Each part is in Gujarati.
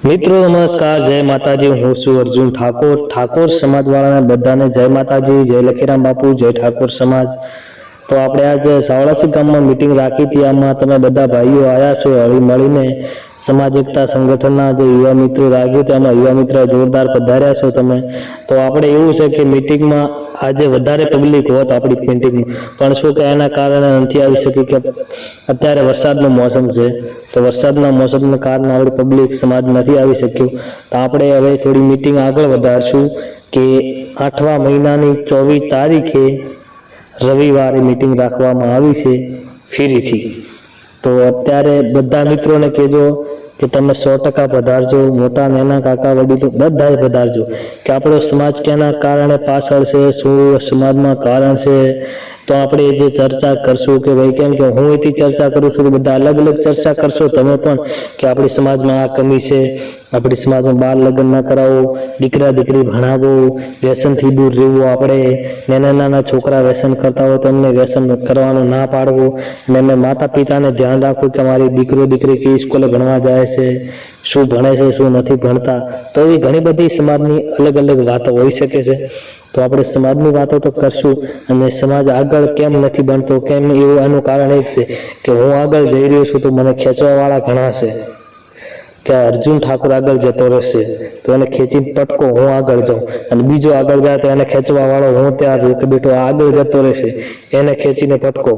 મિત્રો નમસ્કાર, જય માતાજી। હું છું અર્જુન ઠાકોર સમાજવાળાને બધાને જય માતાજી, જય લખીરામ બાપુ, જય ઠાકોર સમાજ। તો આપણે આજે સાવળાસી ગામમાં મીટિંગ રાખી હતી। આમાં તમે બધા ભાઈઓ આવ્યા છો, હળી મળીને સમાજ એકતા સંગઠનના જે યુવા મિત્રો રાખ્યું તેમાં યુવા મિત્ર જોરદાર પધાર્યા છો તમે। તો આપણે એવું છે કે મીટિંગમાં આજે વધારે પબ્લિક હોત આપણી મીટિંગમાં, પણ શું કે એના કારણે નથી આવી શકી કે અત્યારે વરસાદનો મોસમ છે। તો વરસાદના મોસમને કારણે આપણી પબ્લિક સમાજ નથી આવી શક્યું। તો આપણે હવે થોડી મીટિંગ આગળ વધારશું કે 8મા મહિનાની 24 તારીખે રવિવારે મીટિંગ રાખવામાં આવી છે ફરીથી। તો અત્યારે બધા મિત્રોને કહેજો કે તમે 100% પધારજો, મોટા નાના કાકા વડીલો બધાએ પધારજો કે આપણો સમાજ કેના કારણે પાછળ છે, શું સમાજમાં કારણ છે। તો આપણે જે ચર્ચા કરશું કે ભાઈ કેમ કે હું એથી ચર્ચા કરું છું, બધા અલગ અલગ ચર્ચા કરશો તમે પણ કે આપણી સમાજમાં આ કમી છે, આપણી સમાજમાં બાળ લગ્ન ના કરાવો, દીકરા દીકરી ભણાવો, વ્યસનથી દૂર રહેવું, આપણે નાના નાના છોકરા વ્યસન કરતા હોય તો એમને વ્યસન કરવાનું ના પાડવું, અને એમને માતા પિતાને ધ્યાન રાખવું કે મારી દીકરો દીકરી કઈ સ્કૂલે ભણવા જાય છે, શું ભણે છે, શું નથી ભણતા। તો એવી ઘણી બધી સમાજની અલગ અલગ વાતો હોઈ શકે છે। તો આપણે સમાજની વાતો તો કરશું, અને સમાજ આગળ કેમ નથી બનતો, કેમ એવું એનું કારણ એક છે કે હું આગળ જઈ રહ્યો છું તો મને ખેંચવાવાળા ઘણા છે કે અર્જુન ઠાકોર આગળ જતો રહેશે તો એને ખેંચીને પટકો હું આગળ જાઉં, અને બીજો આગળ જાય તો એને ખેંચવાવાળો હું ત્યાં બેઠો આગળ જતો રહેશે, એને ખેંચીને પટકો।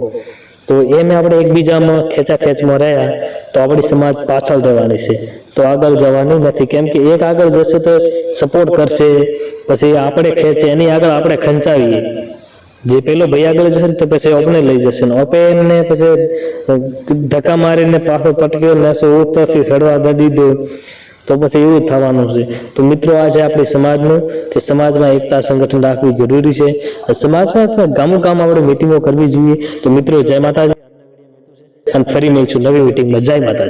તો એને આપણે એકબીજામાં ખેંચમાં રહ્યા તો આપણી સમાજ પાછળ રહેવાની છે, તો આગળ જવાની નથી। કેમ કે એક આગળ જશે તો સપોર્ટ કરશે, પછી આપણે ખેંચે એની આગળ આપણે ખંચાવીએ, જે પેલો ભાઈ આગળ જશે ને તો પછી આપણે લઈ જશે ને આપણે એમને પછી ધક્કા મારીને પાછો પટક્યો નસો ઉતરથી ચડવા દીધો તો પછી એવું જ થવાનું છે। તો મિત્રો આ છે આપણી સમાજનું કે સમાજમાં એકતા સંગઠન રાખવું જરૂરી છે, સમાજમાં ગામો ગામ આપણે મિટિંગો કરવી જોઈએ। તો મિત્રો જય માતાજી, અને ફરી મળીશું નવી મિટિંગમાં। જય માતાજી।